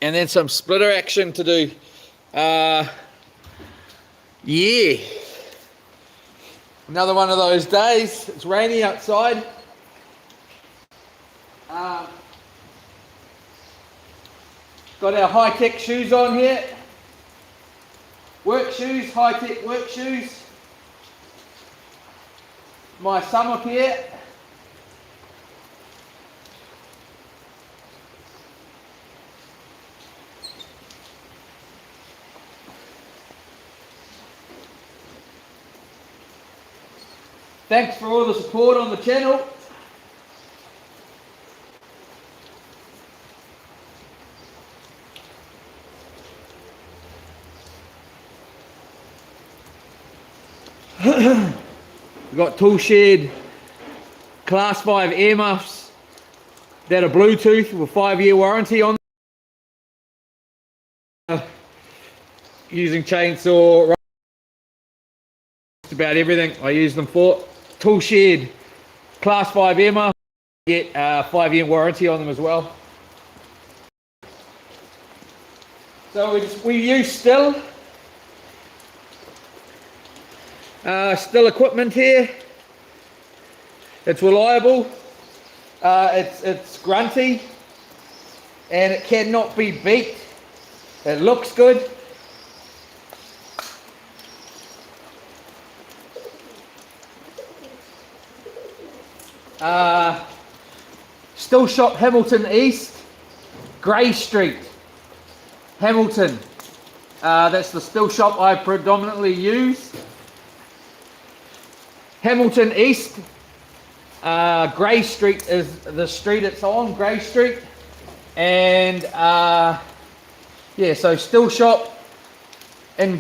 and then some splitter action to do. Yeah, another one of those days. It's rainy outside. Got our high-tech shoes on here. Work shoes, high-tech work shoes. My summer pair. Thanks for all the support on the channel. We've got tool shed class 5 earmuffs that are Bluetooth with a 5-year warranty on them. Using chainsaw, just about everything I use them for. Tool shed class 5 earmuffs, get a 5-year warranty on them as well. So we use still equipment here. It's reliable, it's grunty, and it cannot be beat. It looks good. Still shop Hamilton East, Grey Street, Hamilton. That's the still shop I predominantly use. Hamilton East, Grey Street is the street it's on, Grey Street. And yeah, so still shop on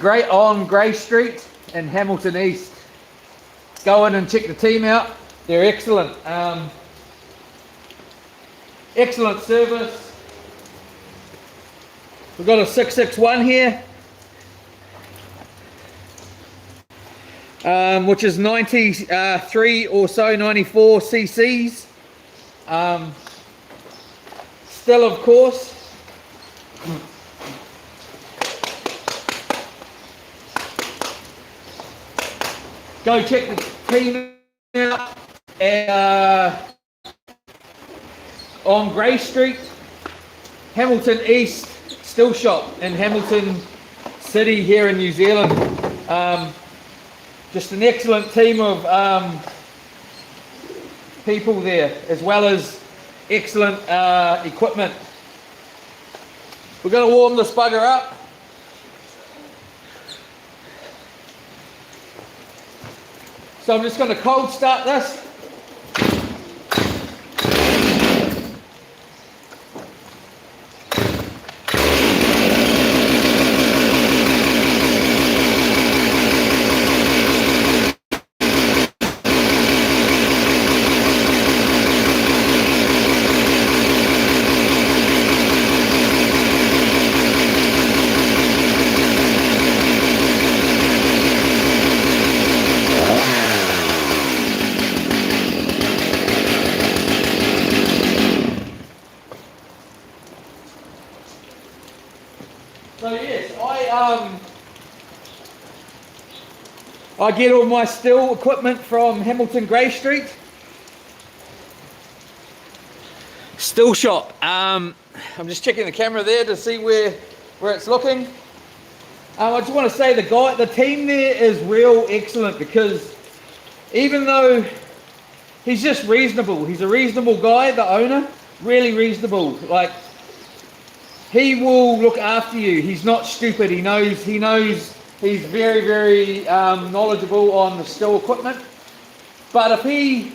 Grey Street in Hamilton East. Go in and check the team out. They're excellent. Excellent service. We've got a 661 here, which is 93 or so, 94 cc's. Still, of course. Go check the team out on Grey Street, Hamilton East Still Shop in Hamilton City here in New Zealand. Just an excellent team of people there, as well as excellent equipment. We're going to warm this bugger up. So I'm just going to cold start this. So yes, I get all my still equipment from Hamilton Grey Street. Still shop. I'm just checking the camera there to see where it's looking. I just want to say the team there is real excellent, because even though he's just reasonable, he's a reasonable guy, the owner, really reasonable. Like, he will look after you. He's not stupid. He knows. He's very, very knowledgeable on the still equipment. But if he,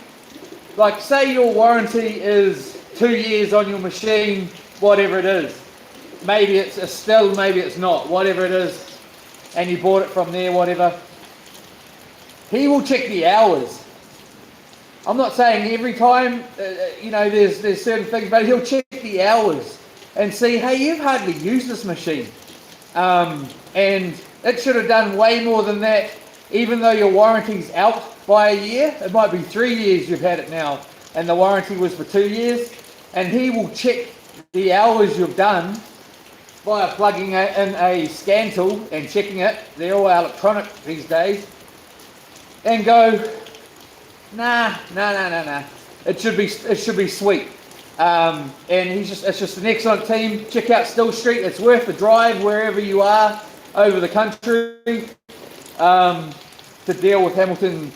like, say your warranty is 2 years on your machine, whatever it is, maybe it's a still, maybe it's not, whatever it is, and you bought it from there, whatever, he will check the hours. I'm not saying every time, there's certain things, but he'll check the hours and see, hey, you've hardly used this machine. And it should have done way more than that, even though your warranty's out by a year. It might be 3 years you've had it now, and the warranty was for 2 years. And he will check the hours you've done via plugging in a scan tool and checking it. They're all electronic these days. And go, nah. It should be sweet. And it's just an excellent team. Check out Still Street. It's worth the drive wherever you are over the country to deal with Hamilton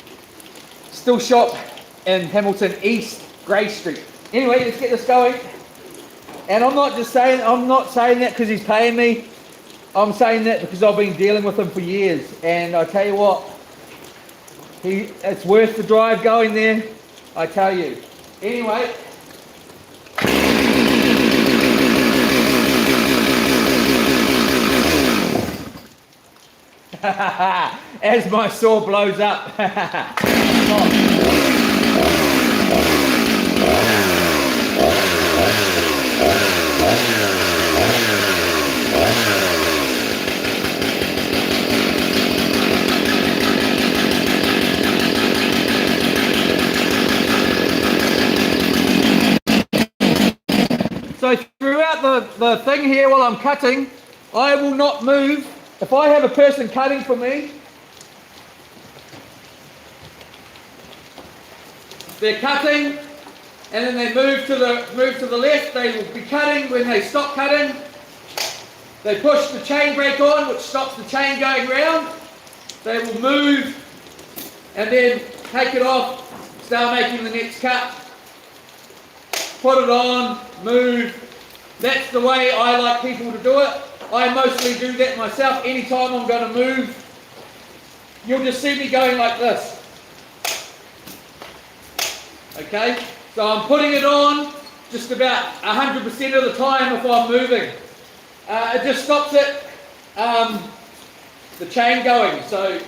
Still Shop in Hamilton East, Grey Street. Anyway, let's get this going. And I'm not saying that because he's paying me. I'm saying that because I've been dealing with him for years. And I tell you what, it's worth the drive going there, I tell you. Anyway. As my saw blows up. So throughout the thing here while I'm cutting, I will not move. If I have a person cutting for me, they're cutting and then they move to the left, they will be cutting. When they stop cutting, they push the chain brake on, which stops the chain going round. They will move and then take it off, start making the next cut, put it on, move. That's the way I like people to do it. I mostly do that myself. Anytime I'm going to move, you'll just see me going like this. Okay? So I'm putting it on just about 100% of the time if I'm moving. It just stops it, the chain going. So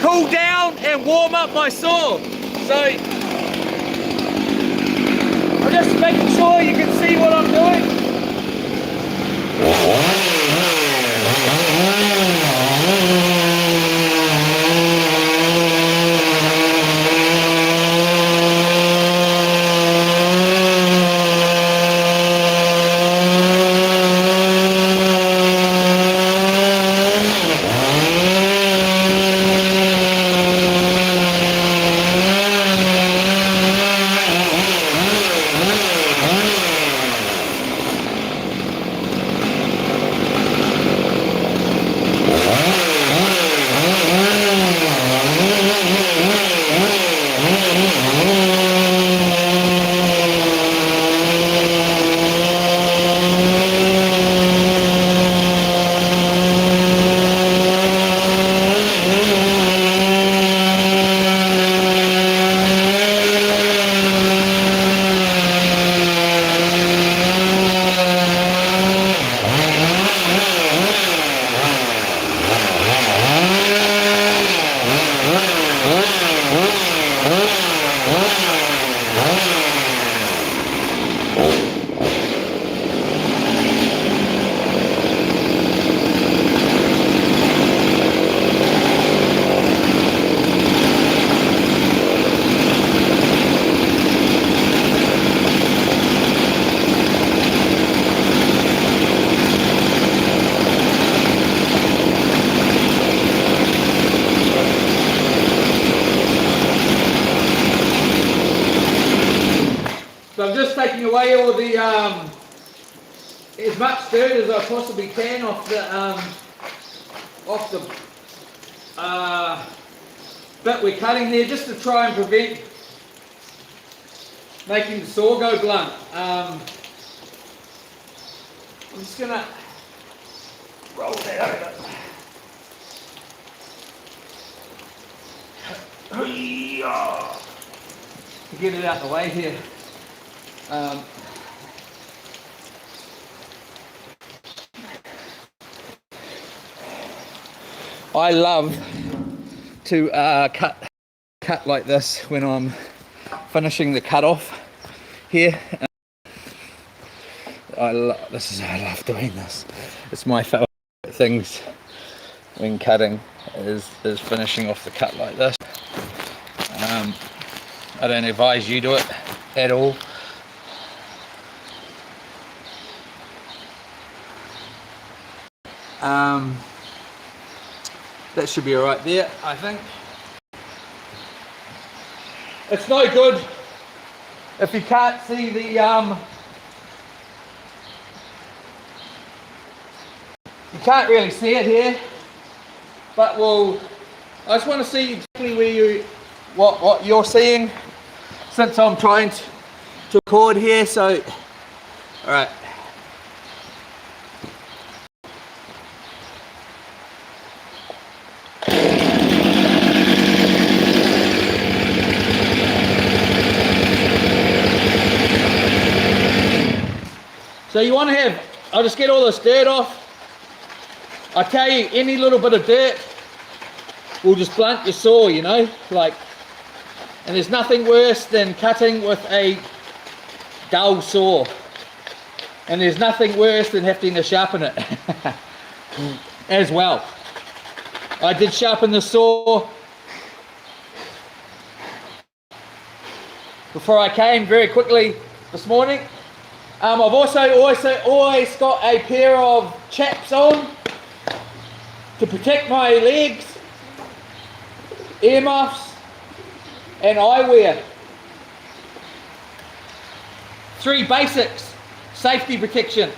cool down and warm up my saw. So I'm just making sure you can see what I'm doing. taking away all the as much dirt as I possibly can off the bit we're cutting there, just to try and prevent making the saw go blunt. I'm just going to roll that over. To get it out the way here. I love to cut like this when I'm finishing the cut off here. I love doing this. It's my favourite things when cutting is finishing off the cut like this. I don't advise you do it at all. That should be alright there, I think. It's no good if you can't see the you can't really see it here, but I just want to see exactly what you're seeing, since I'm trying to record here. So alright. So you want to I'll just get all this dirt off. I tell you, any little bit of dirt will just blunt your saw, you know, and there's nothing worse than cutting with a dull saw. And there's nothing worse than having to sharpen it as well. I did sharpen the saw before I came very quickly this morning. I've also always got a pair of chaps on to protect my legs, earmuffs and eyewear. 3 basics, safety protection.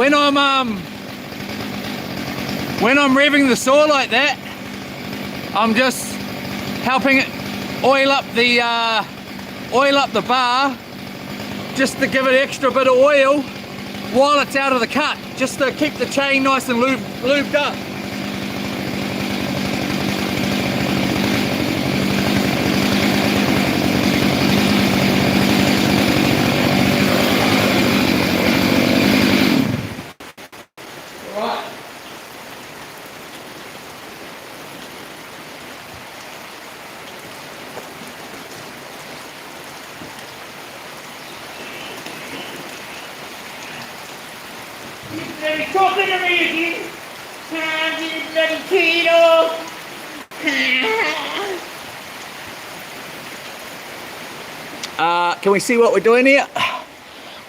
when I'm revving the saw like that, I'm just helping it oil up the bar, just to give it extra bit of oil while it's out of the cut, just to keep the chain nice and lubed up. Bloody talking to me again. You bloody Tito. Can we see what we're doing here?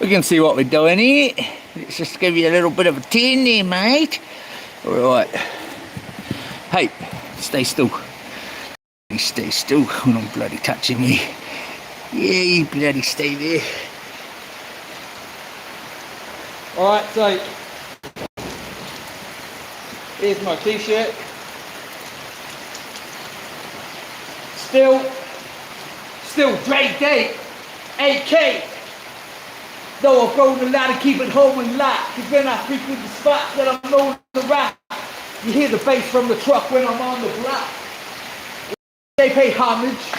We can see what we're doing here. Let's just give you a little bit of a turn there, mate. Alright. Hey, stay still. Stay still when I'm bloody touching you. Yeah, you bloody stay there. Alright, so here's my t-shirt. Still Drake Gate, AK. Though I've grown a lot to keep it home and locked. Cause when I frequent the spots that I'm known to rock, you hear the bass from the truck when I'm on the block. They pay homage.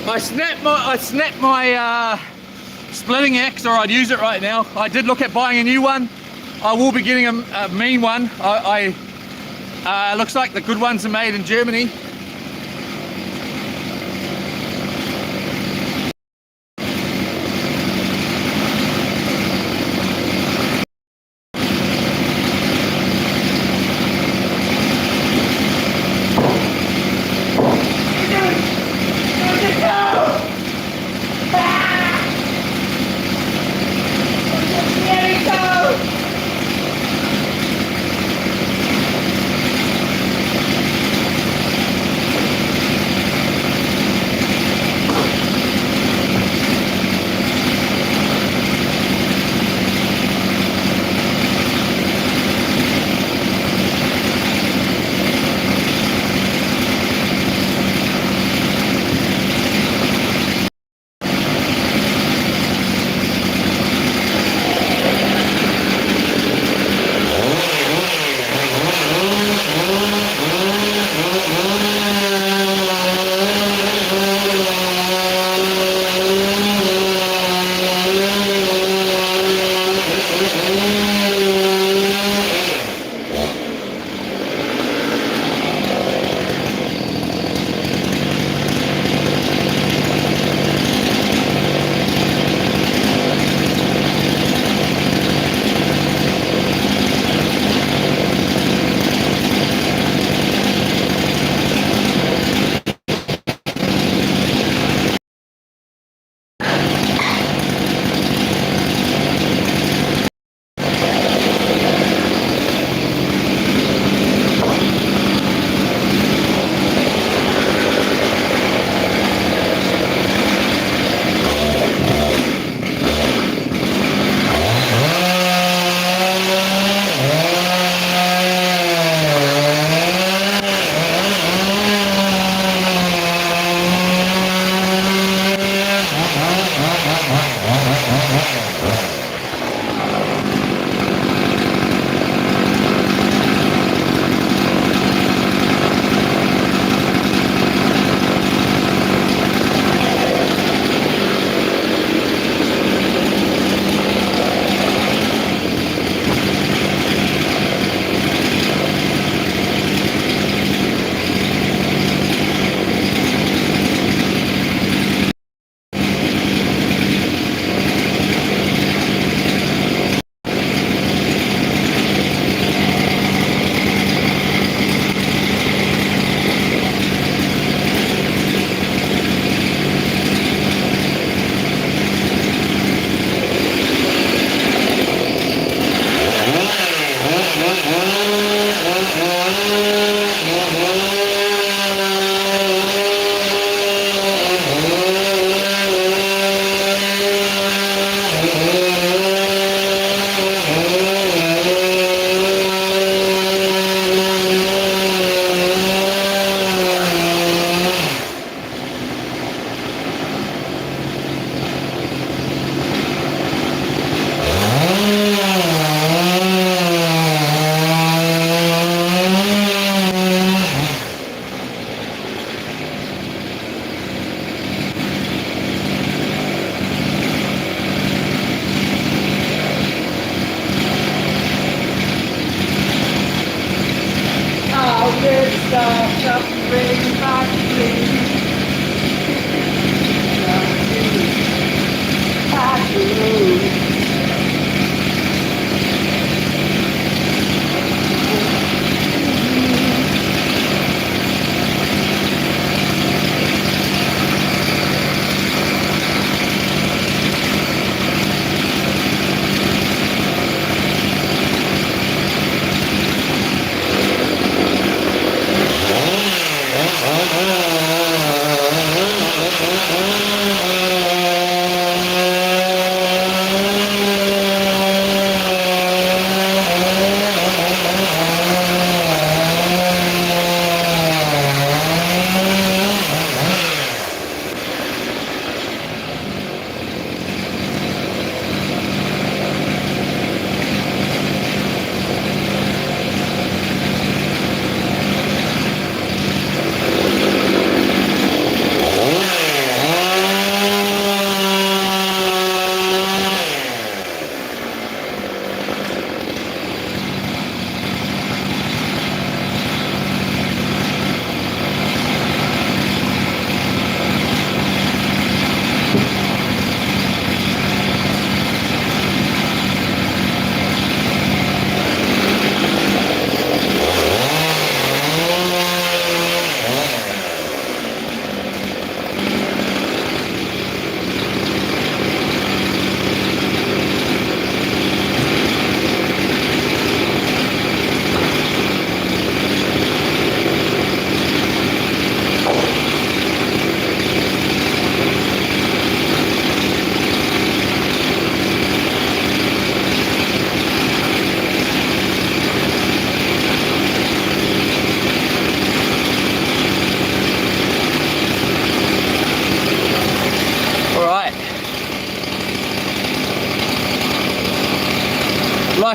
I snapped my splitting axe, or I'd use it right now. I did look at buying a new one. I will be getting a mean one. Looks like the good ones are made in Germany.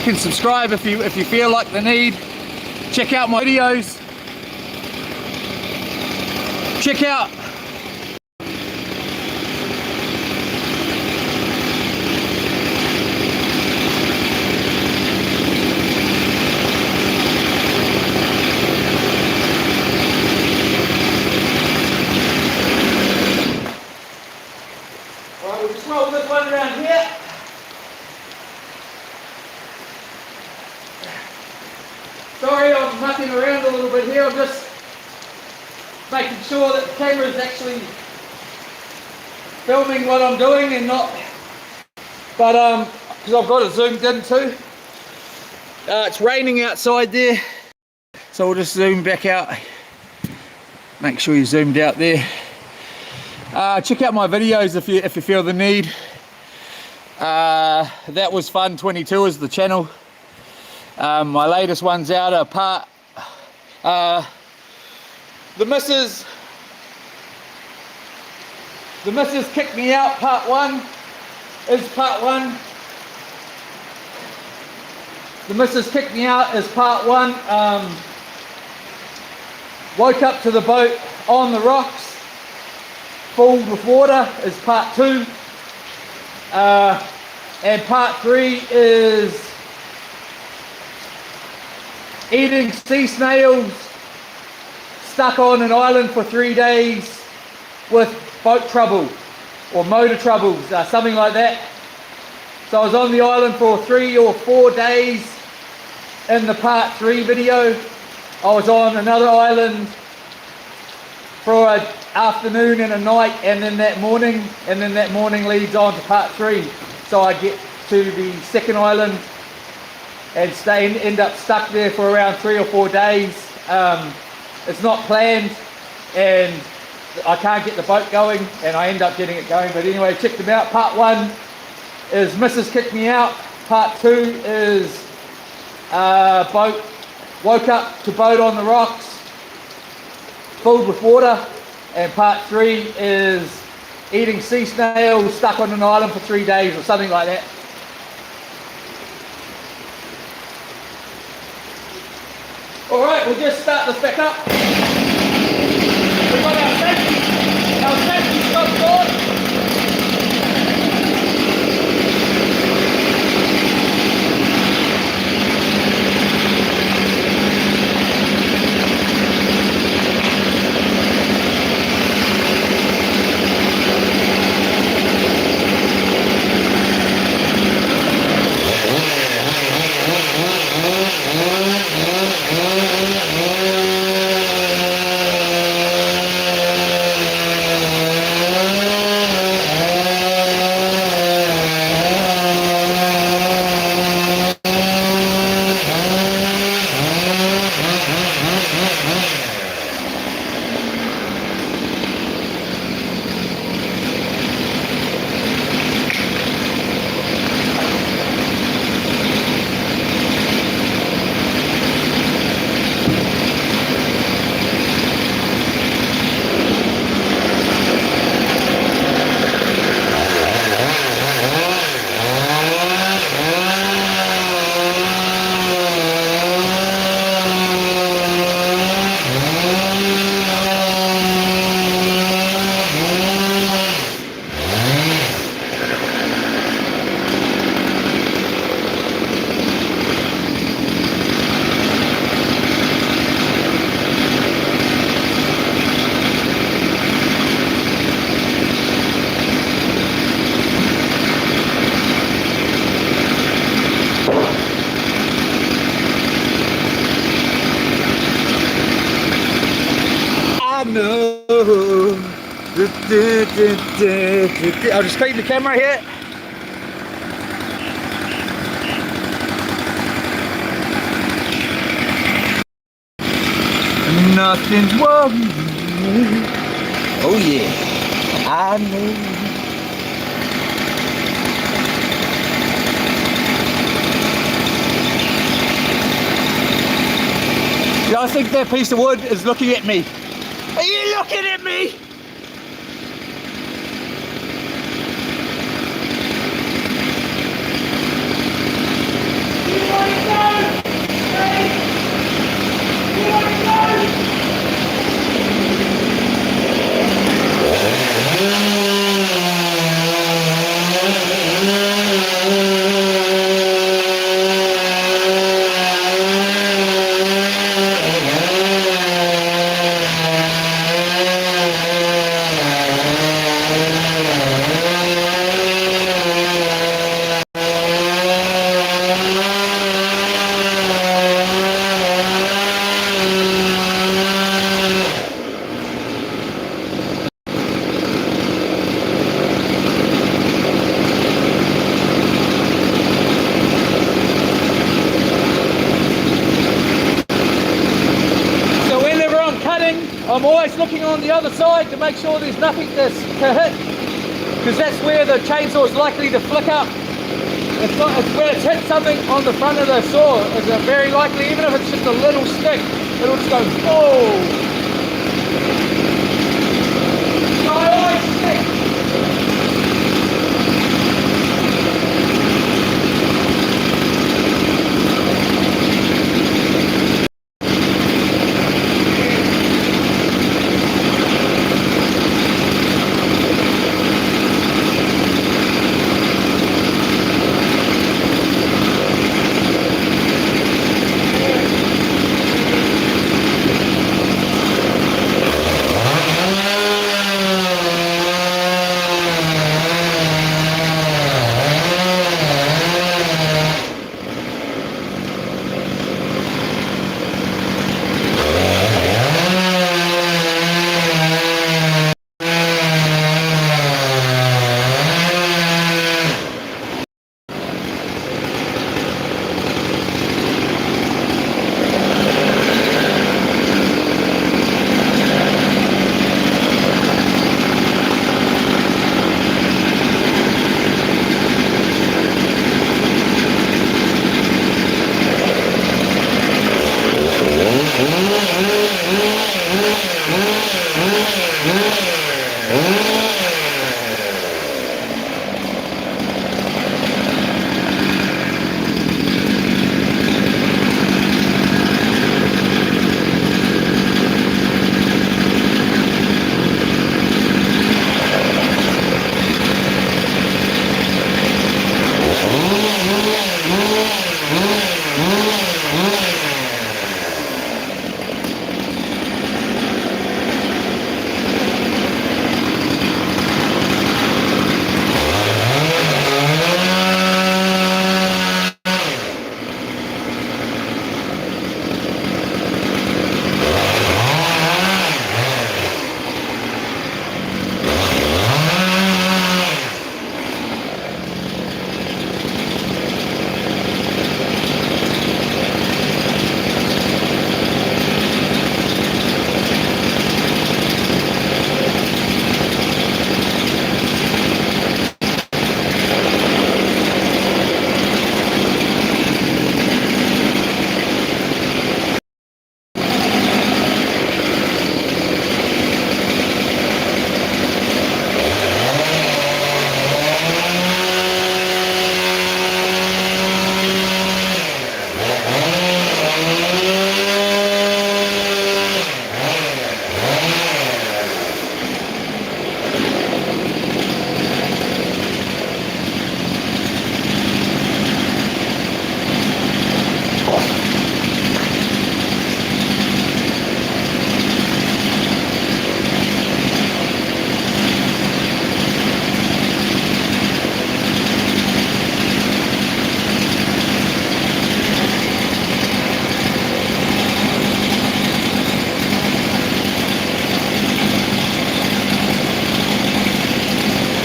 like and subscribe if you feel like the need. Check out my videos. Check out Alright, we'll just roll this one around here. Sorry, I'm mucking around a little bit here. I'm just making sure that the camera is actually filming what I'm doing and not, but because I've got it zoomed in too. It's raining outside there, so we'll just zoom back out. Make sure you zoomed out there. Check out my videos if you feel the need. That was fun 22 is the channel. My latest one's out are part. The missus kicked me out. Part 1 is part 1. The missus kicked me out is part 1. Woke up to the boat on the rocks, filled with water, is part 2. And part 3 is eating sea snails, stuck on an island for 3 days with boat trouble or motor troubles, something like that. So I was on the island for 3 or 4 days in the part 3 video. I was on another island for an afternoon and a night, and then that morning leads on to part 3. So I get to the second island and end up stuck there for around 3 or 4 days. It's not planned and I can't get the boat going, and I end up getting it going. But anyway, check them out. Part 1 is Mrs. Kicked Me Out. Part 2 is woke up to boat on the rocks filled with water, and part 3 is eating sea snails stuck on an island for 3 days or something like that. Alright, we'll just start this back up. We've got our safety stop on. I'll just straighten the camera here. Nothing's worrying me. Oh yeah, I know. Yeah, I think that piece of wood is looking at me. Are you looking at me? I'm always looking on the other side to make sure there's nothing to hit, because that's where the chainsaw is likely to flick up. It's where it's hit something on the front of the saw. It's very likely, even if it's just a little stick, it'll just go, oh! So I always stick.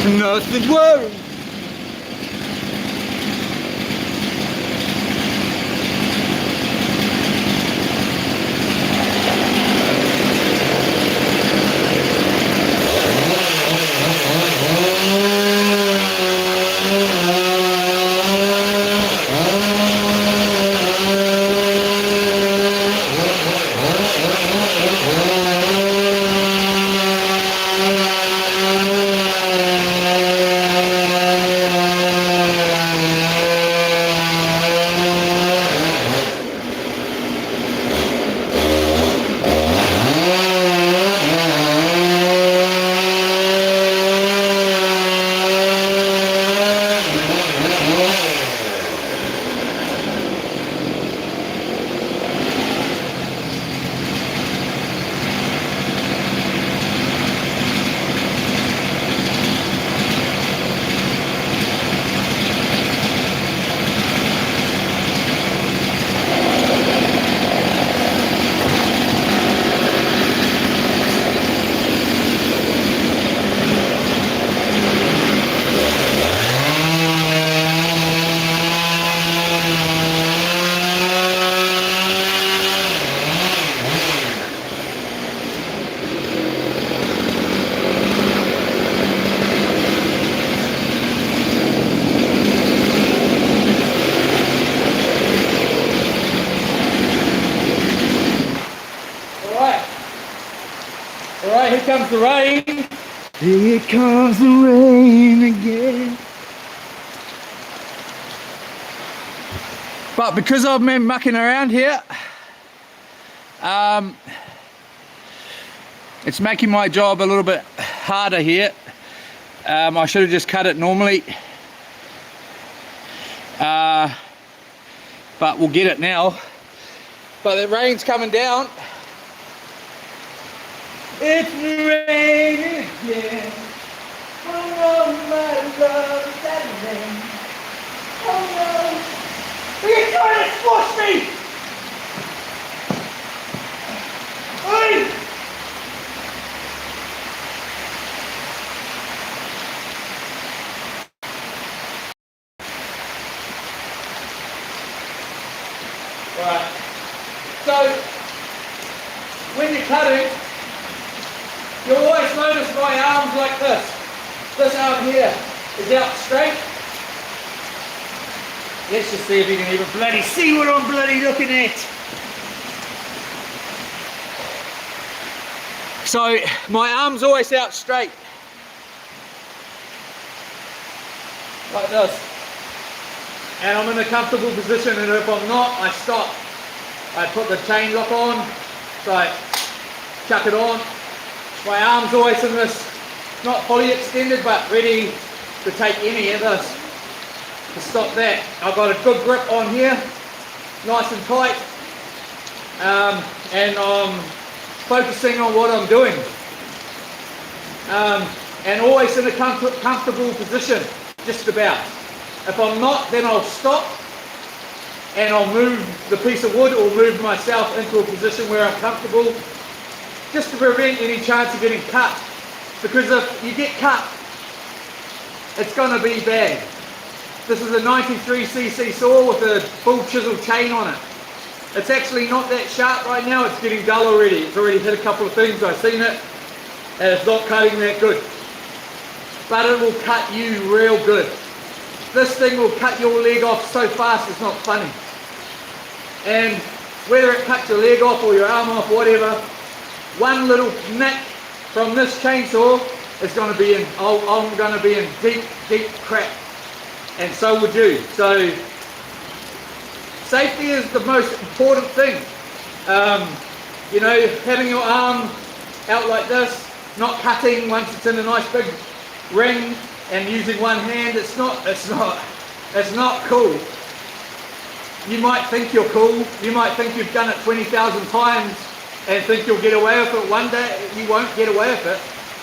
Nothing worries. Alright, here comes the rain. Here comes the rain again. But because I've been mucking around here, it's making my job a little bit harder here. I should have just cut it normally. But we'll get it now. But the rain's coming down. It's raining again. Oh no, my love, is that rain? Oh no. Are you trying to squash me? Oi! Right. So, when you're cutting, you'll always notice my arms like this. This arm here is out straight. Let's just see if you can even bloody see what I'm bloody looking at. So my arm's always out straight. Like this. And I'm in a comfortable position, and if I'm not, I stop. I put the chain lock on, so I chuck it on. My arm's always in this, not fully extended, but ready to take any of this. To stop that, I've got a good grip on here, nice and tight, and I'm focusing on what I'm doing, and always in a comfortable position, just about. If I'm not, then I'll stop and I'll move the piece of wood or move myself into a position where I'm comfortable, just to prevent any chance of getting cut. Because if you get cut, it's going to be bad. This is a 93cc saw with a full chisel chain on it. It's actually not that sharp right now, it's getting dull already. It's already hit a couple of things, I've seen it, and it's not cutting that good. But it will cut you real good. This thing will cut your leg off so fast it's not funny. And whether it cuts your leg off or your arm off, whatever, one little nick from this chainsaw is going to be in, I'm going to be in deep, deep crap. And so would you. So safety is the most important thing. You know, having your arm out like this, not cutting once it's in a nice big ring, and using one hand, it's not cool. You might think you're cool. You might think you've done it 20,000 times and think you'll get away with it. One day you won't get away with it.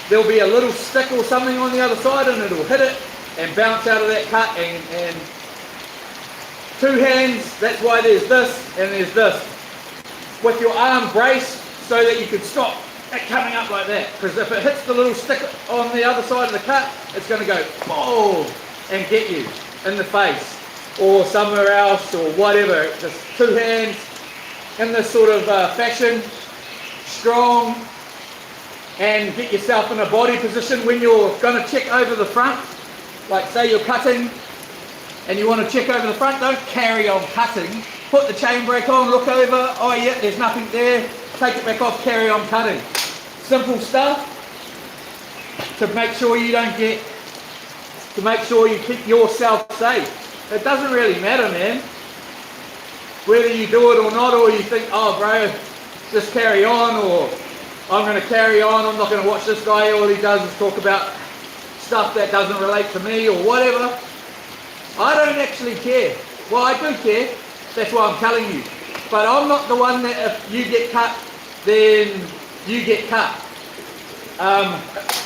There'll be a little stick or something on the other side, and it'll hit it and bounce out of that cut, and two hands, that's why there's this and there's this. With your arm braced so that you can stop it coming up like that, because if it hits the little stick on the other side of the cut, it's going to go boom and get you in the face or somewhere else or whatever. Just two hands in this sort of fashion, strong, and get yourself in a body position when you're going to check over the front. Like say you're cutting and you want to check over the front, don't carry on cutting. Put the chain brake on, look over, oh yeah, there's nothing there, take it back off, carry on cutting. Simple stuff to make sure you don't get, to make sure you keep yourself safe. It doesn't really matter, man, whether you do it or not, or you think, oh bro, just carry on, or I'm going to carry on, I'm not going to watch this guy, all he does is talk about stuff that doesn't relate to me or whatever. I don't actually care. Well, I do care, that's why I'm telling you. But I'm not the one that if you get cut, then you get cut.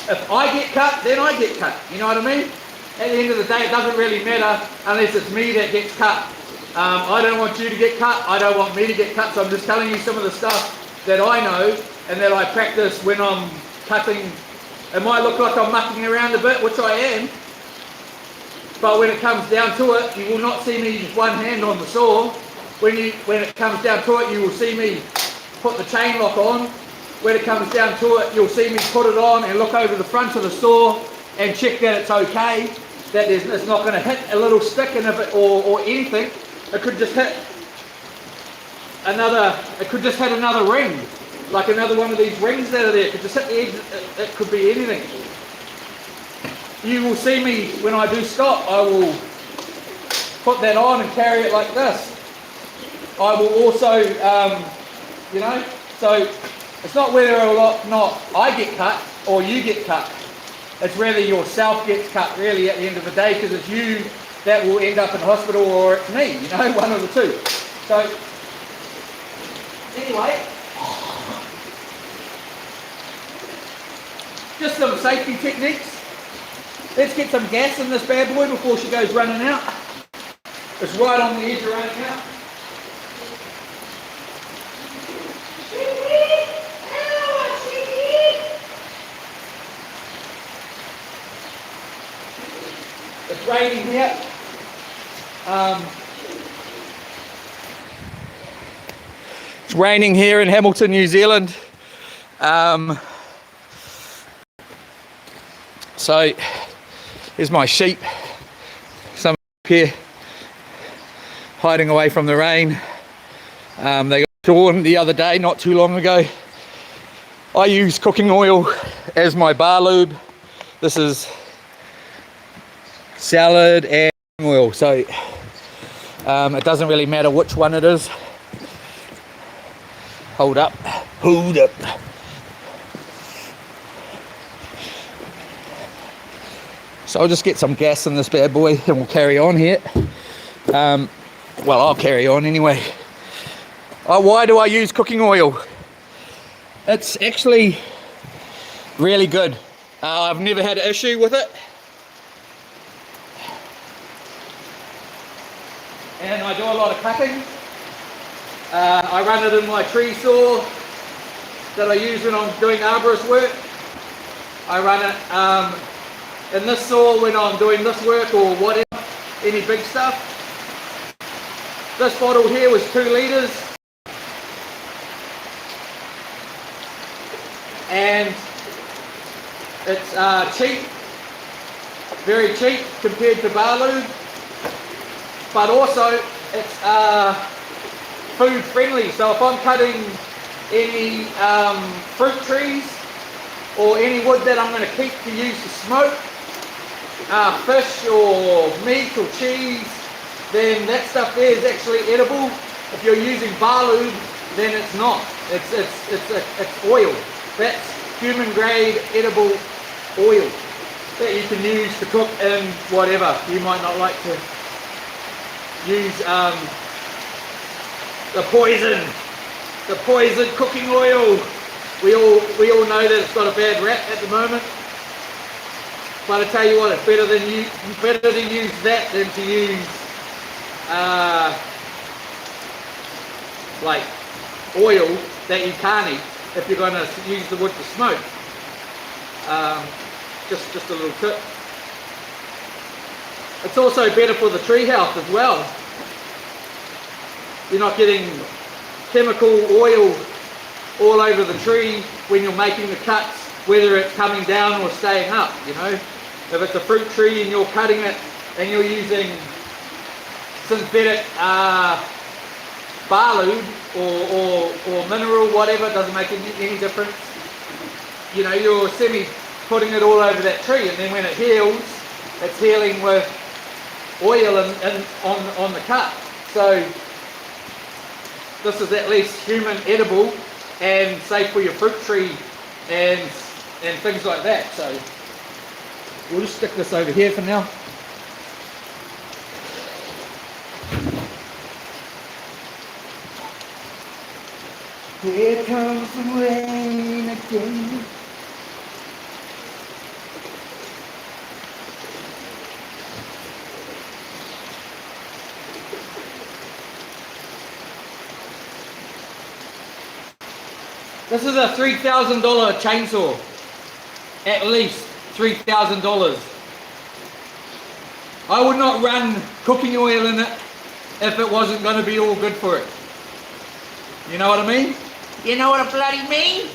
If I get cut, then I get cut. You know what I mean? At the end of the day, it doesn't really matter unless it's me that gets cut. I don't want you to get cut. I don't want me to get cut. So I'm just telling you some of the stuff that I know and that I practice when I'm cutting. It might look like I'm mucking around a bit, which I am. But when it comes down to it, you will not see me with one hand on the saw. When it comes down to it, you will see me put the chain lock on. When it comes down to it, you'll see me put it on and look over the front of the saw and check that it's okay, that it's not going to hit a little stick and if it, or anything. It could just hit another ring. like another one of these rings that are there. It could just hit the edge, it could be anything. You will see me when I do stop, I will put that on and carry it like this. I will also, you know, so it's not whether or not I get cut or you get cut. It's whether yourself gets cut really at the end of the day, because it's you that will end up in hospital or it's me, you know, one of the two. So, anyway, just some safety techniques. Let's get some gas in this bad boy before she goes running out. It's right on the edge of running out. It's raining here. It's raining here in Hamilton, New Zealand. So here's my sheep. Some here hiding away from the rain. They got shorn the other day, not too long ago. I use cooking oil as my bar lube. This is salad and oil, so it doesn't really matter which one it is. Hold up. So I'll just get some gas in this bad boy and we'll carry on here. Well, I'll carry on anyway. Why do I use cooking oil? It's actually really good. I've never had an issue with it. And I do a lot of cutting. I run it in my tree saw that I use when I'm doing arborist work. I run it in this saw when I'm doing this work or whatever, any big stuff. This bottle here was 2 litres. And it's cheap, very cheap compared to bar lube. But also it's food friendly, so if I'm cutting any fruit trees or any wood that I'm going to keep to use to smoke, fish or meat or cheese, then that stuff there is actually edible. If you're using bar lube, then it's not. It's oil. That's human grade edible oil that you can use to cook in whatever. You might not like to use the poison cooking oil. We all know that it's got a bad rap at the moment. But I tell you what, it's better to use that than to use like oil that you can't eat if you're going to use the wood to smoke. Just a little tip. It's also better for the tree health as well. You're not getting chemical oil all over the tree when you're making the cuts, whether it's coming down or staying up, you know. If it's a fruit tree and you're cutting it and you're using synthetic bar lube or mineral, whatever, it doesn't make any difference. You know, you're putting it all over that tree, and then when it heals, it's healing with oil on the cut. So this is at least human edible and safe for your fruit tree and things like that. So we'll just stick this over here for now. Here comes the rain again. This is a $3,000 chainsaw. At least $3,000. I would not run cooking oil in it if it wasn't going to be all good for it. You know what I mean? You know what I bloody mean?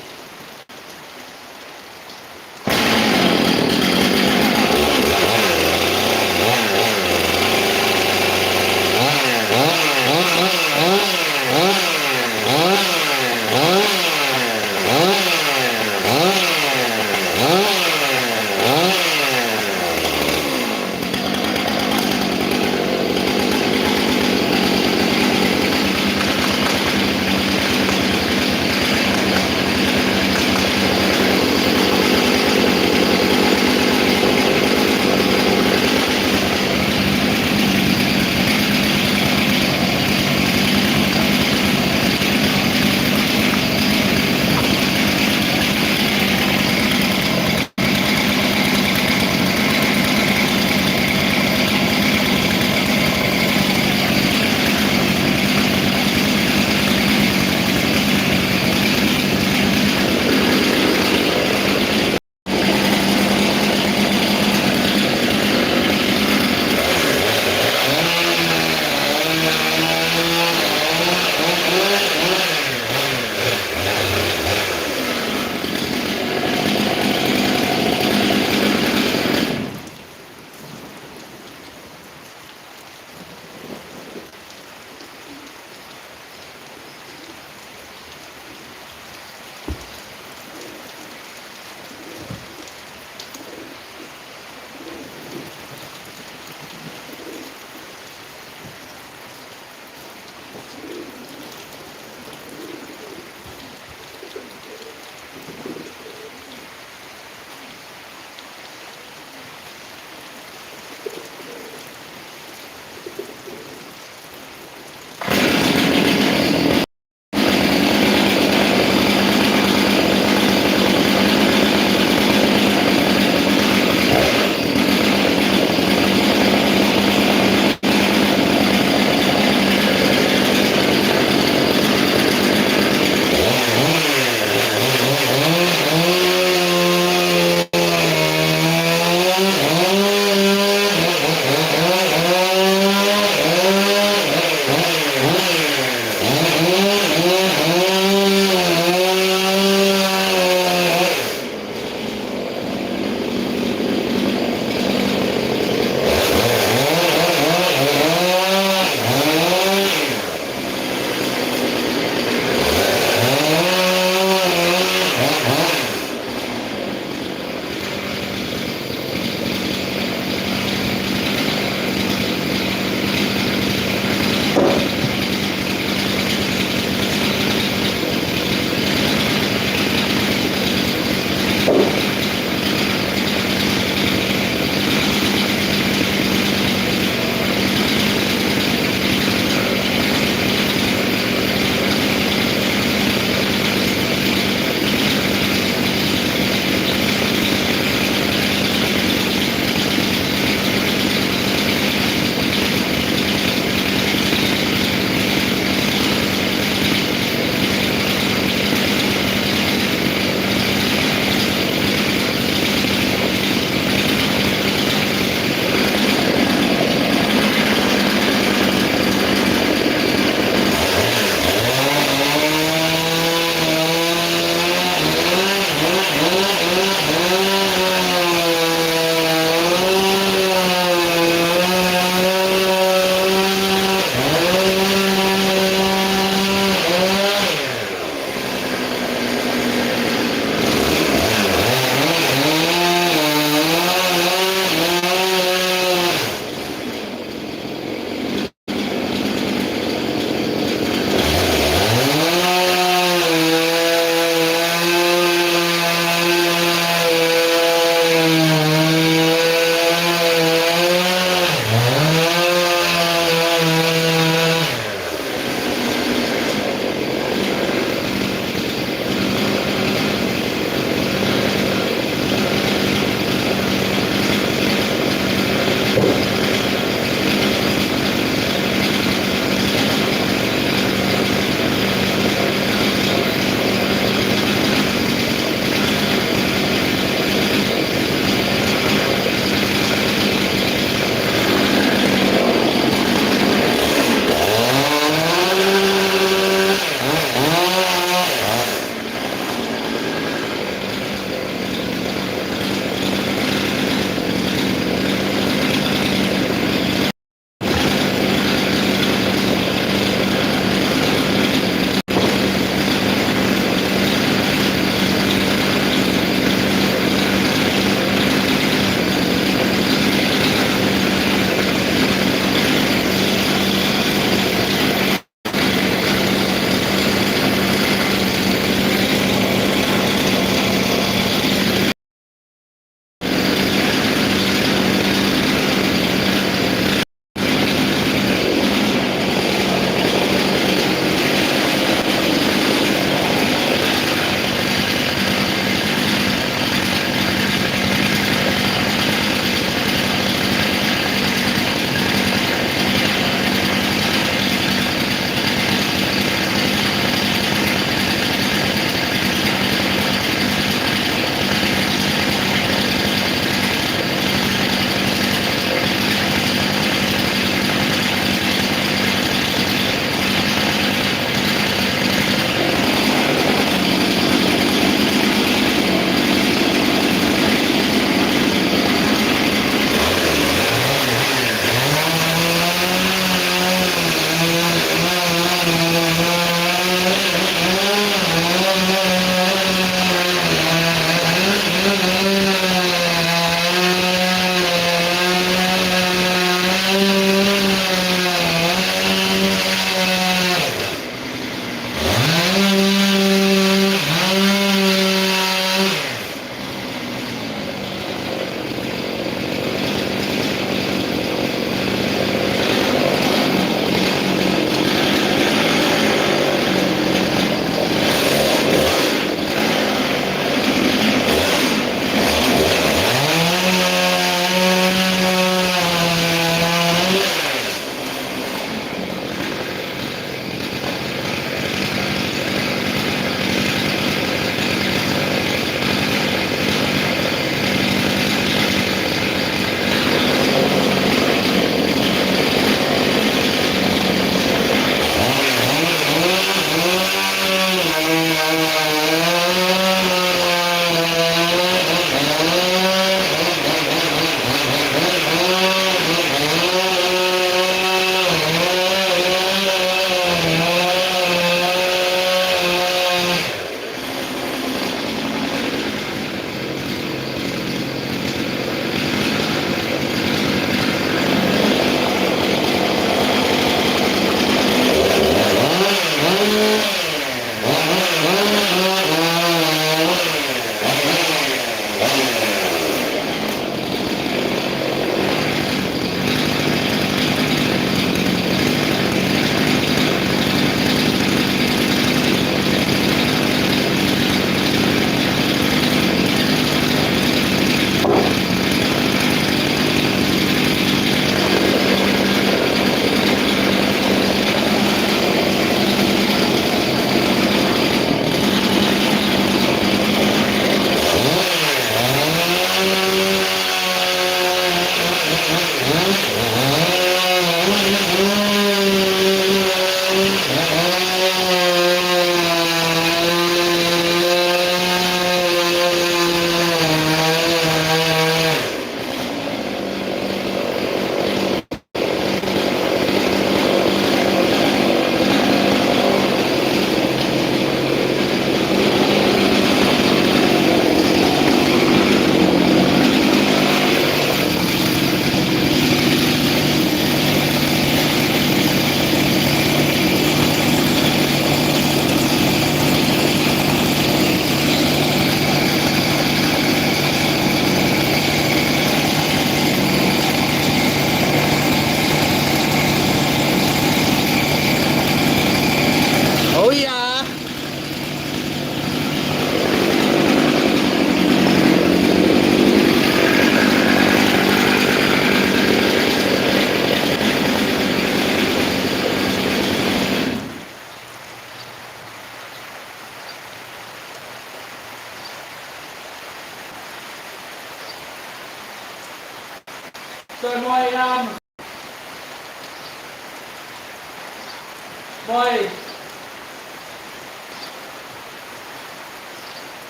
So my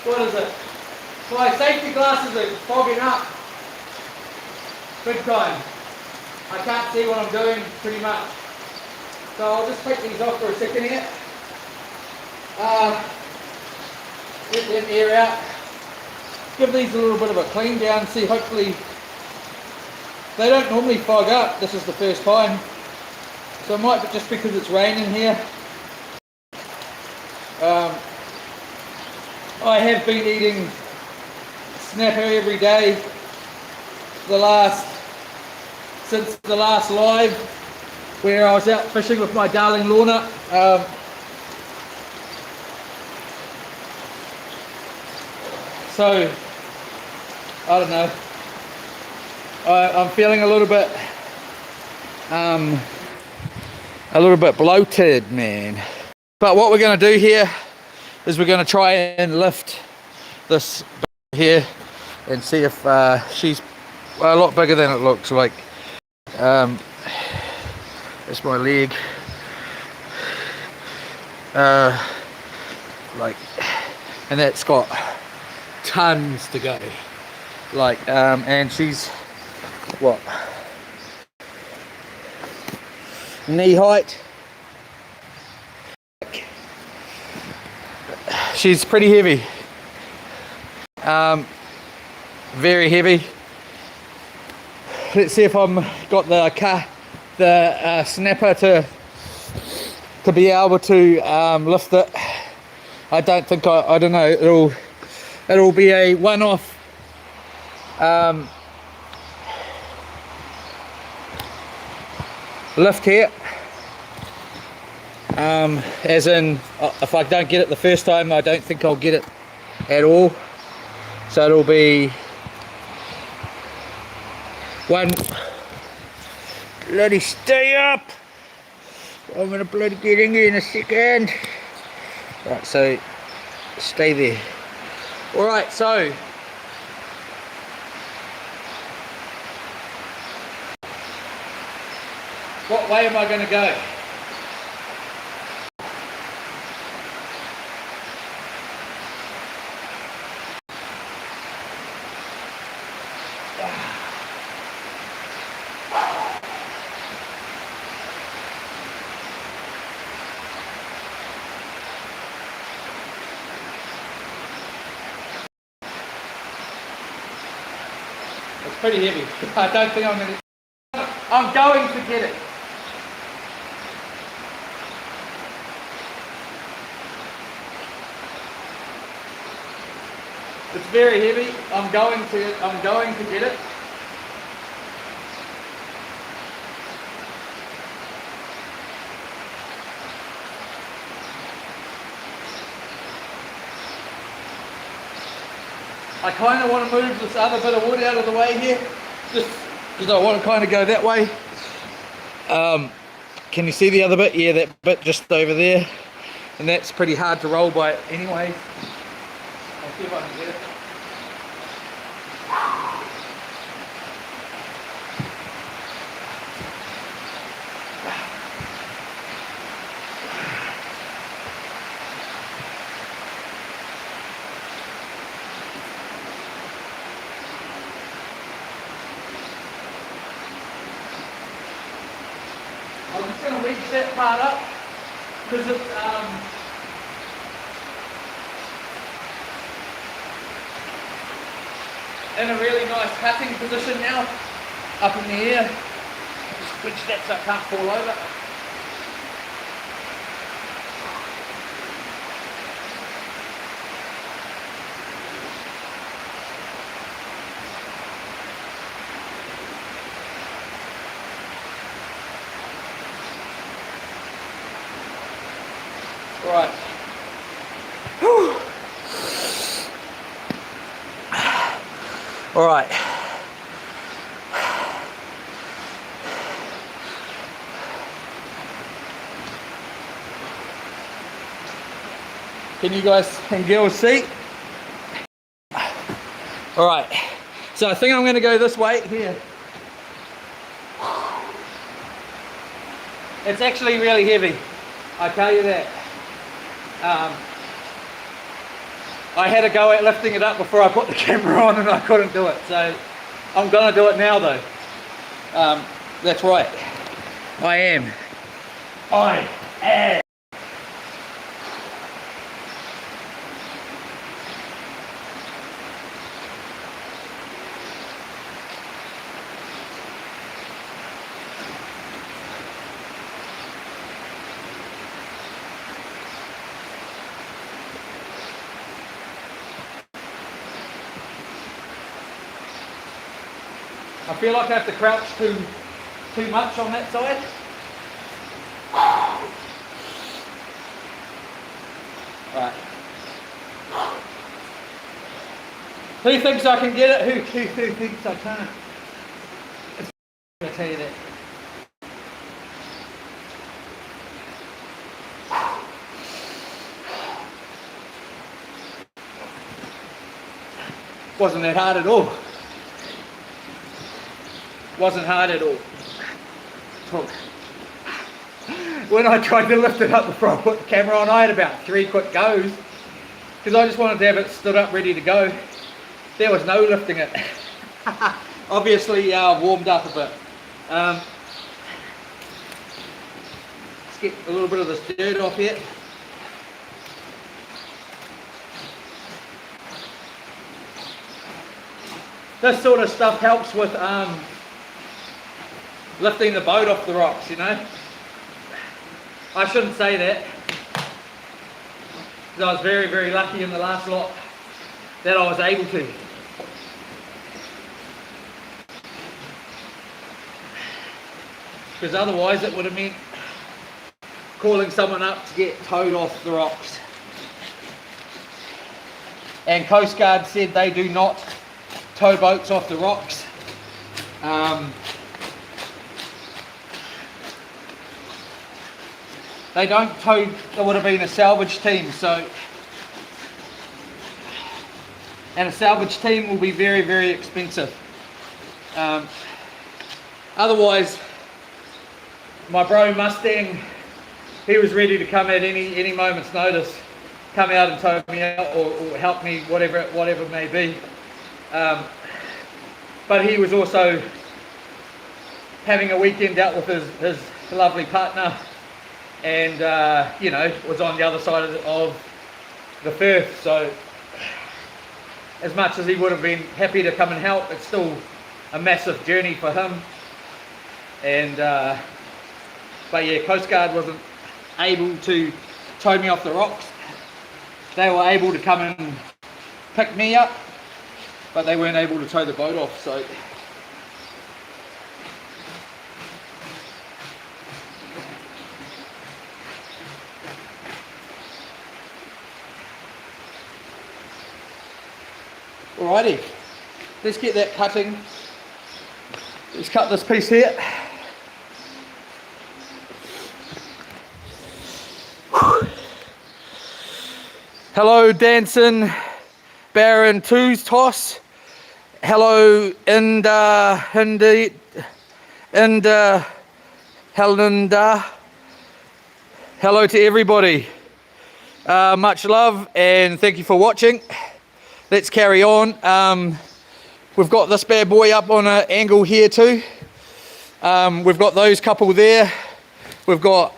what is it? My safety glasses are fogging up big time. I can't see what I'm doing pretty much. So I'll just take these off for a second here. Let that air out. Give these a little bit of a clean down. See, hopefully they don't normally fog up. This is the first time. So it might be just because it's raining here. I have been eating snapper every day since the last live where I was out fishing with my darling Lorna. So I don't know. I'm feeling a little bit bloated, man. But what we're going to do here is we're going to try and lift this here and see if she's a lot bigger than it looks like. That's my leg. And that's got tons to go. And she's what? Knee height. She's pretty heavy. Very heavy. Let's see if I'm got the snapper to be able to lift it. I don't think I don't know. It'll be a one-off. Lift here. As in, if I don't get it the first time, I don't think I'll get it at all. So it'll be one. Bloody stay up! I'm gonna bloody get in here in a second. Right, so stay there. Alright, so what way am I gonna go? It's pretty heavy. I don't think I'm going to get it. It's very heavy. I'm going to get it. I kind of want to move this other bit of wood out of the way here, just because I want to kind of go that way. Can you see the other bit? Yeah, that bit just over there, and that's pretty hard to roll by anyway. I'll see if I can get it. I'm just going to wedge that part up because it's in a really nice cutting position now, up in the air. Just wedge that so it can't fall over. Right. Whew. All right. Can you guys and girls see? All right. So I think I'm going to go this way here. It's actually really heavy, I tell you that. I had a go at lifting it up before I put the camera on and I couldn't do it, so I'm gonna do it now though. That's right, I am. I feel like I have to crouch too much on that side. Right. Who thinks I can get it? Who thinks I can't? I'll tell you that. Wasn't that hard at all. Wasn't hard at all. When I tried to lift it up before I put the camera on, I had about 3 quick goes because I just wanted to have it stood up ready to go. There was no lifting it. Obviously warmed up a bit. Let's get a little bit of this dirt off here. This sort of stuff helps with lifting the boat off the rocks, you know. I shouldn't say that, because I was very, very lucky in the last lot that I was able to. Because otherwise it would have meant calling someone up to get towed off the rocks. And Coast Guard said they do not tow boats off the rocks. They don't tow, there would have been a salvage team, so, and a salvage team will be very, very expensive. Otherwise, my bro Mustang, he was ready to come at any moment's notice, come out and tow me out or help me, whatever it may be. But he was also having a weekend out with his lovely partner, and you know, was on the other side of the Firth, so as much as he would have been happy to come and help, it's still a massive journey for him. And but yeah, Coast Guard wasn't able to tow me off the rocks. They were able to come and pick me up, but they weren't able to tow the boat off, so alrighty, let's get that cutting. Let's cut this piece here. Hello Danson, Baron 2's toss. Hello Inda, Helinda. Hello to everybody. Much love and thank you for watching. Let's carry on. We've got this bad boy up on an angle here too. We've got those couple there. We've got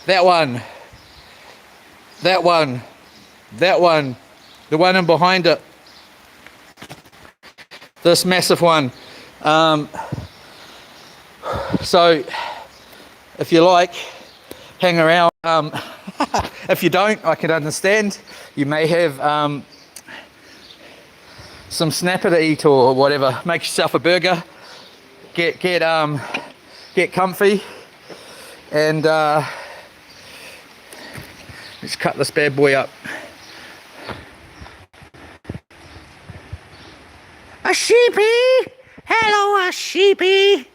that one, that one, that one, the one in behind it, this massive one. So if you like, hang around. If you don't, I can understand. You may have some snapper to eat or whatever. Make yourself a burger, get comfy, and let's cut this bad boy up. A sheepy! Hello, a sheepy!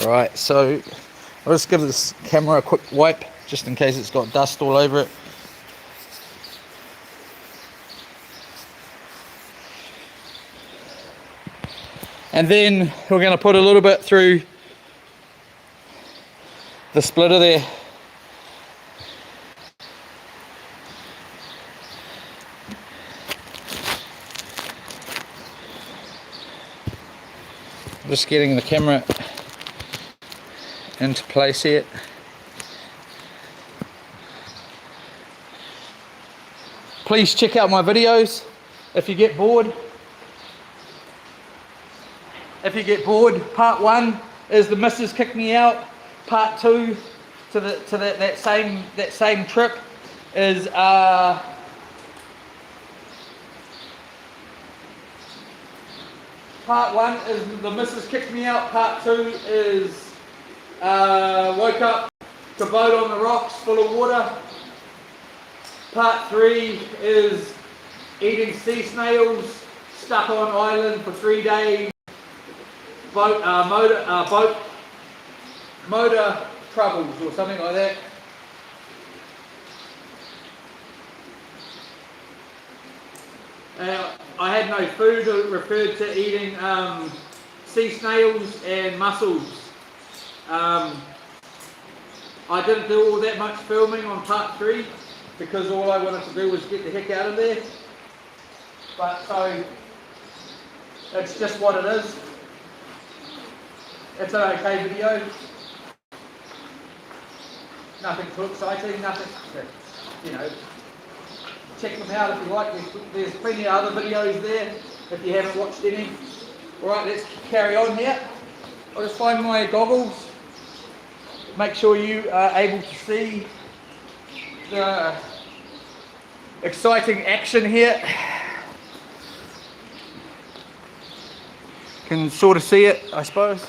Right, so I'll just give this camera a quick wipe just in case it's got dust all over it. And then we're going to put a little bit through the splitter there. Just getting the camera into place here. Please check out my videos if you get bored. If you get bored, part 1 is the missus kicked me out. Part 2 to that same trip is part 1 is the missus kicked me out. Part 2 is woke up to boat on the rocks full of water. Part 3 is eating sea snails, stuck on island for 3 days. Motor troubles or something like that. I had no food. It referred to eating sea snails and mussels. I didn't do all that much filming on part 3 because all I wanted to do was get the heck out of there. But so it's just what it is. It's an okay video. Nothing too exciting, nothing, you know. Check them out if you like. There's plenty of other videos there if you haven't watched any. Alright, let's carry on here. I'll just find my goggles. Make sure you are able to see the exciting action here. Can sort of see it, I suppose.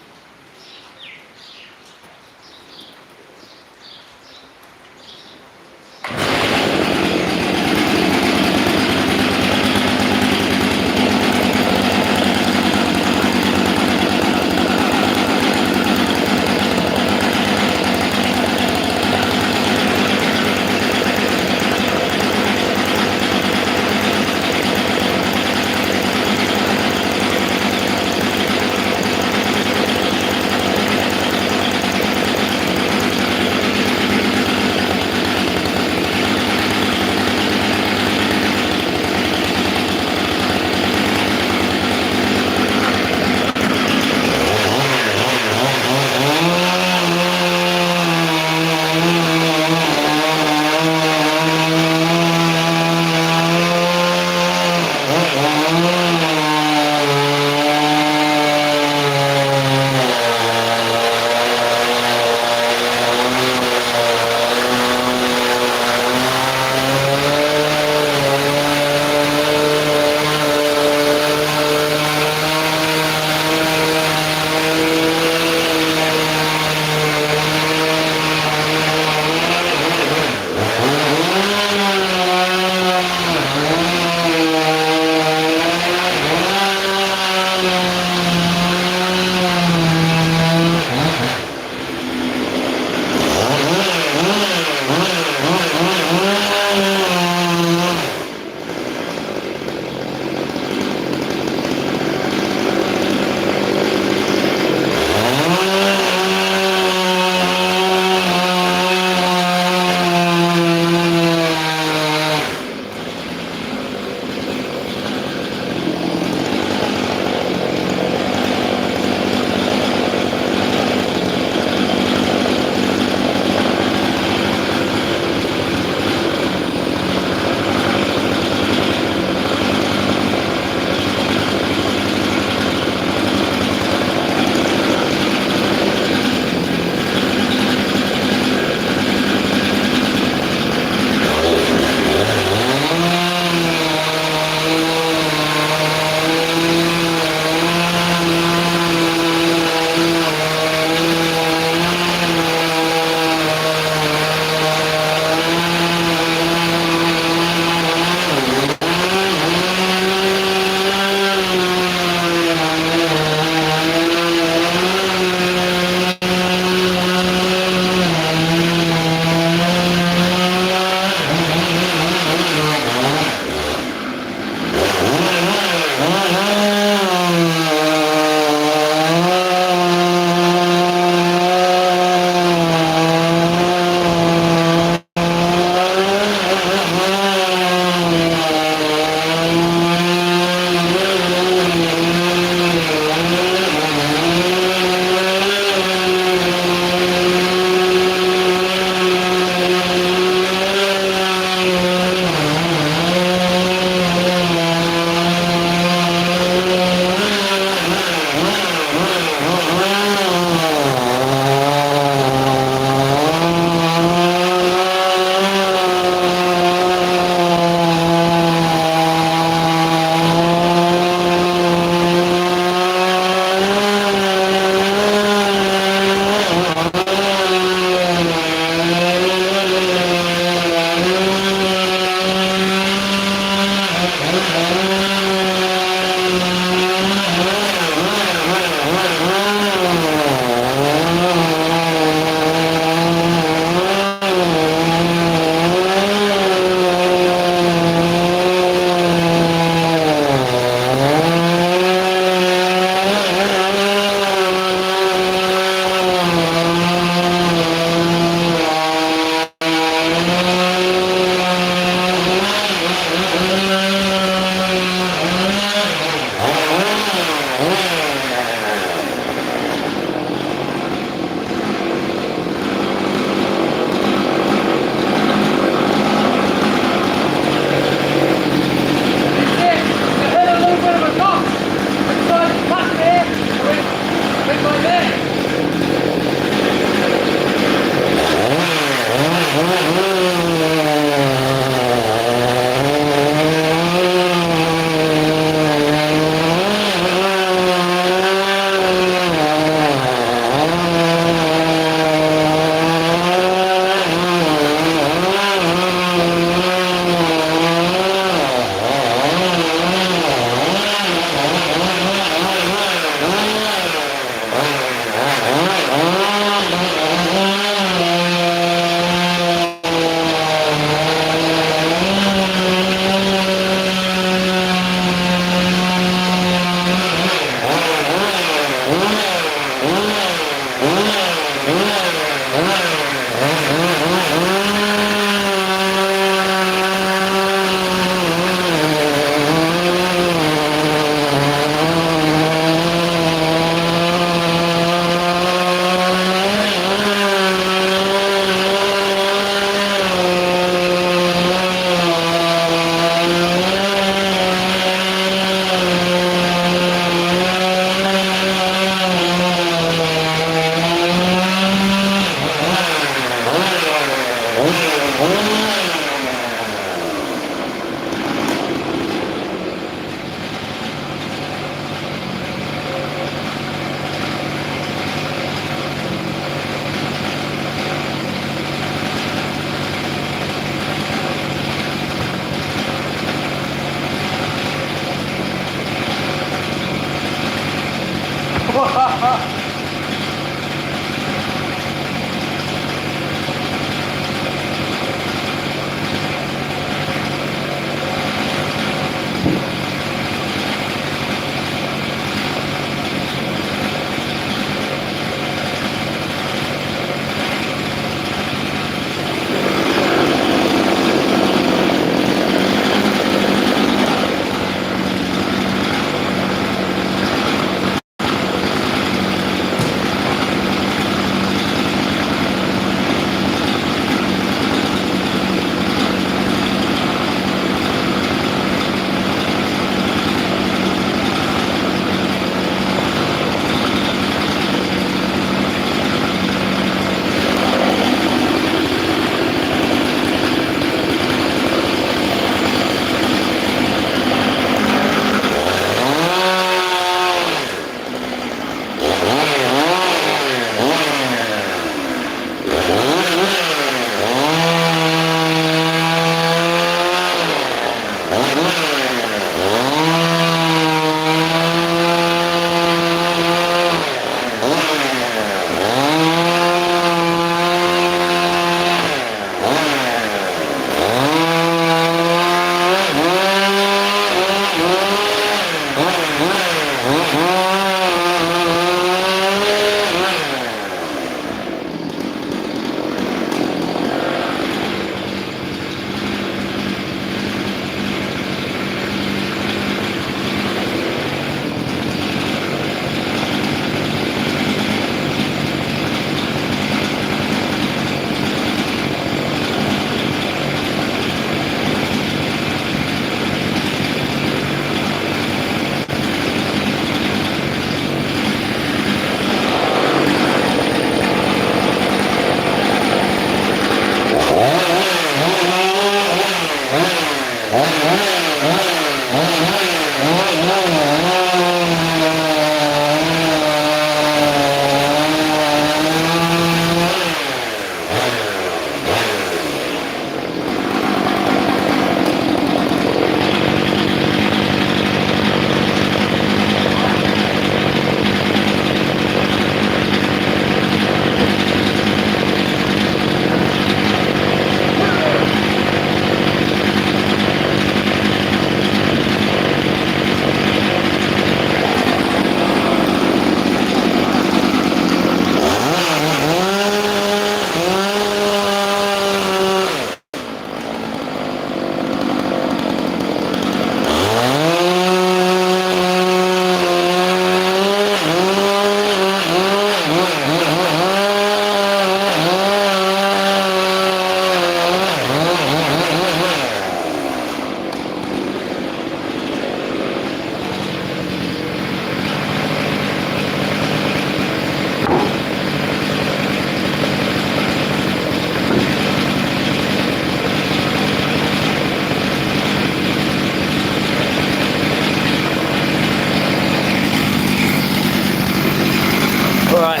Right,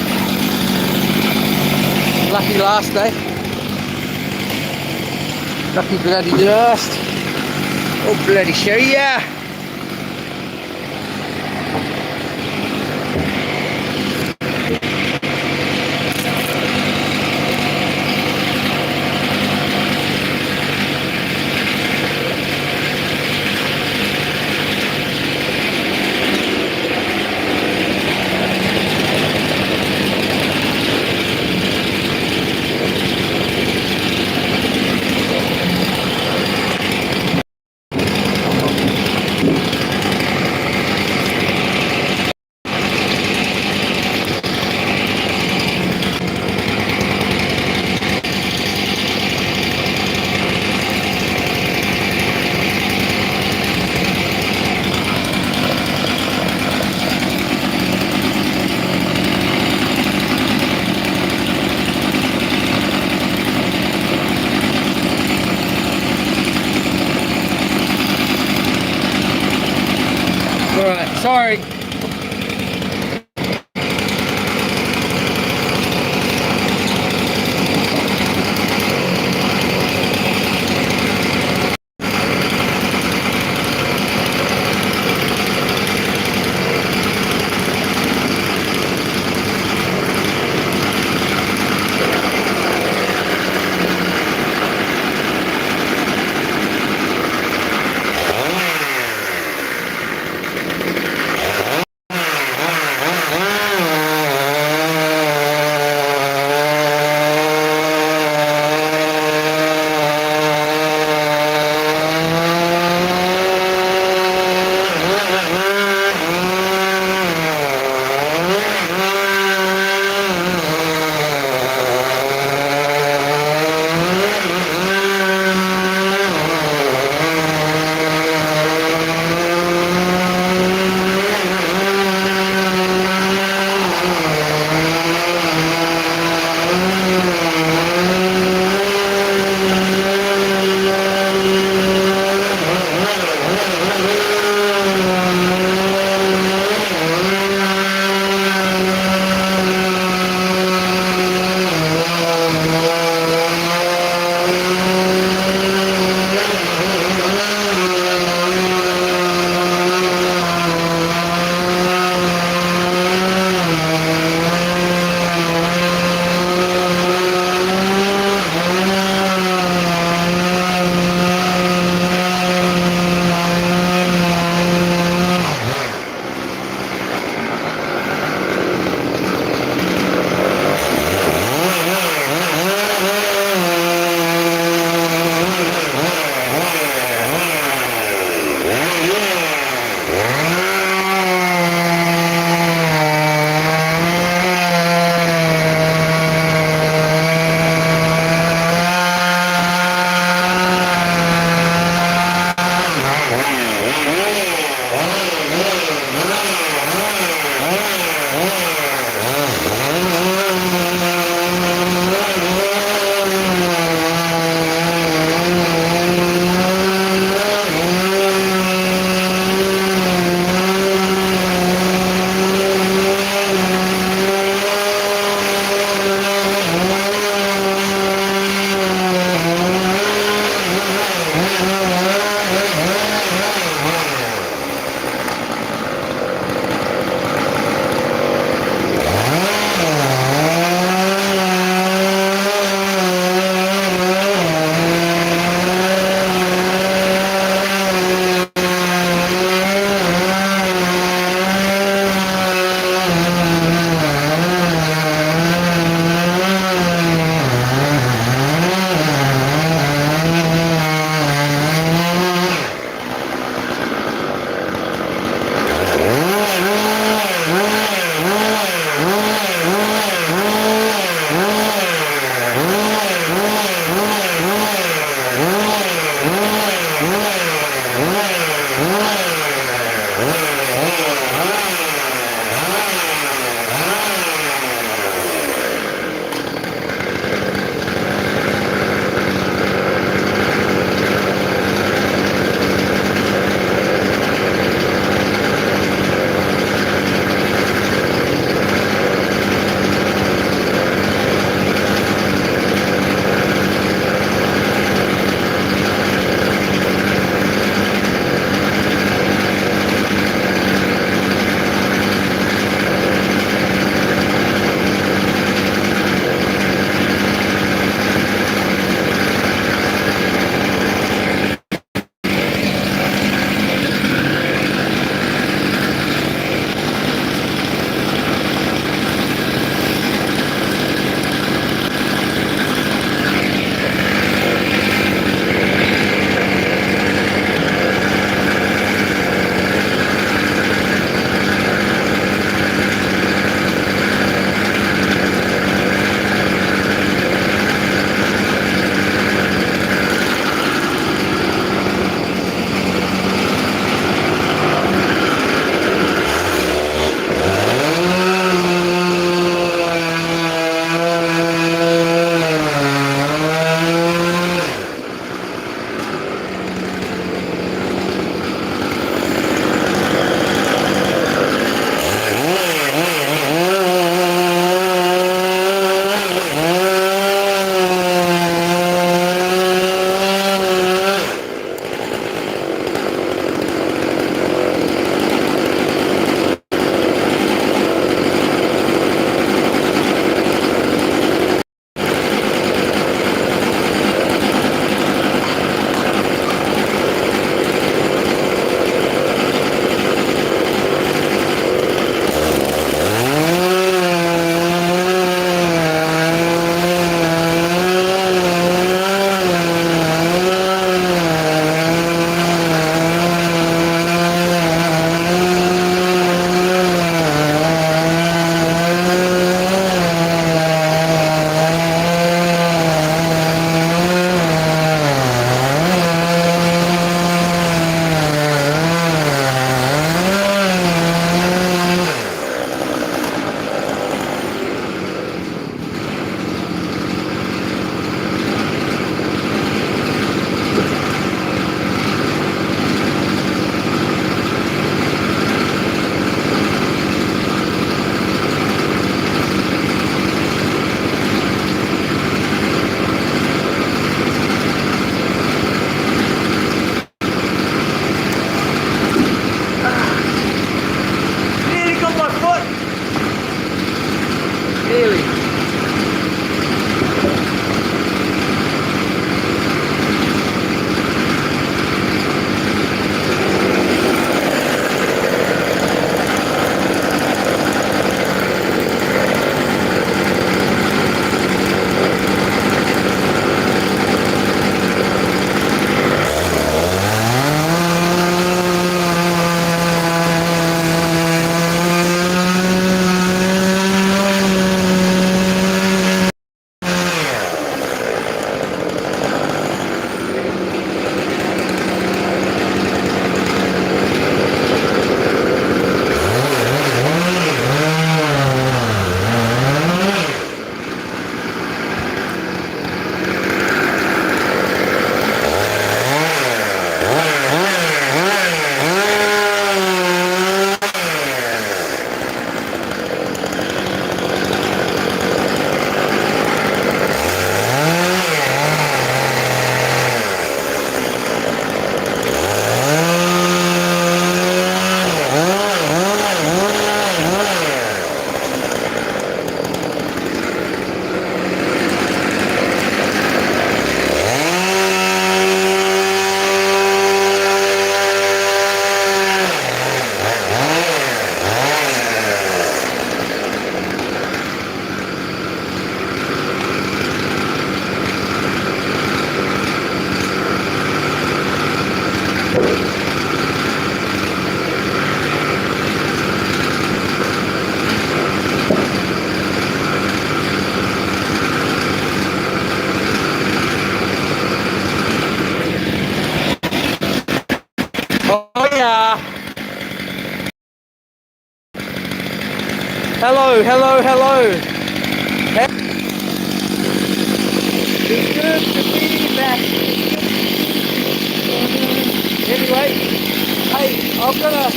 lucky last day, lucky bloody last, oh bloody show ya! Alright, sorry. Oh yeah. Hello, hello, hello. It's good to be back. Anyway, hey, I'm gonna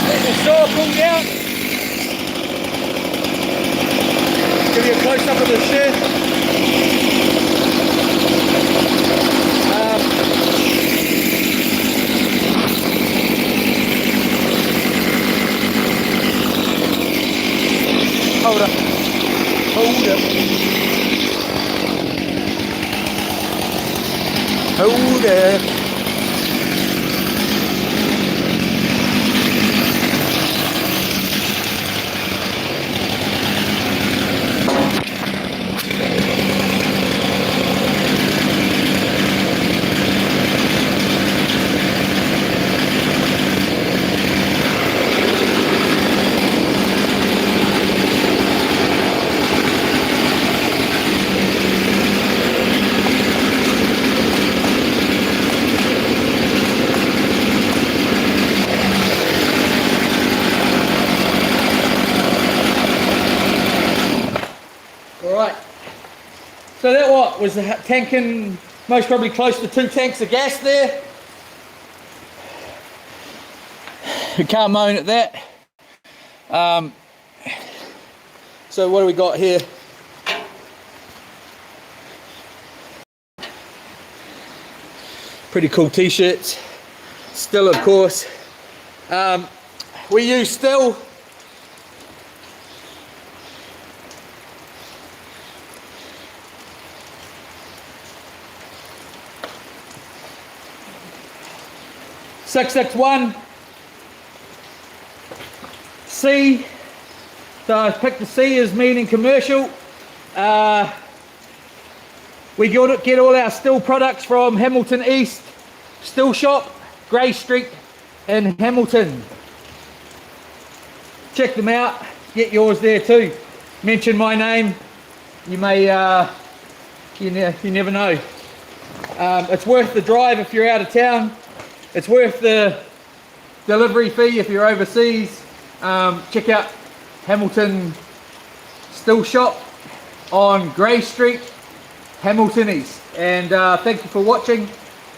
let the saw cool down. Give you a close up of the shed. Hold up. Hold up. Hold up. Alright, so that what was the tanking, most probably close to 2 tanks of gas there. We can't moan at that. So what do we got here? Pretty cool t-shirts. Still, of course. We use still. .661 C. So I picked the C as meaning commercial. We get all our still products from Hamilton East Still Shop, Grey Street in Hamilton. Check them out. Get yours there too. Mention my name. You may, you never know. It's worth the drive if you're out of town. It's worth the delivery fee if you're overseas. Check out Hamilton Still Shop on Grey Street, Hamilton East. And thank you for watching.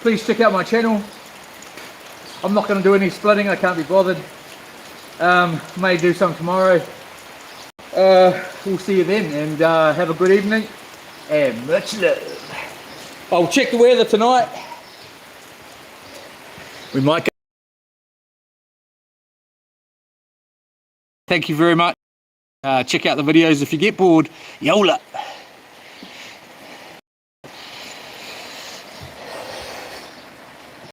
Please check out my channel. I'm not going to do any splitting, I can't be bothered. May do some tomorrow. We'll see you then, and have a good evening and much love. I'll check the weather tonight. We might go. Thank you very much. Check out the videos if you get bored. Yola.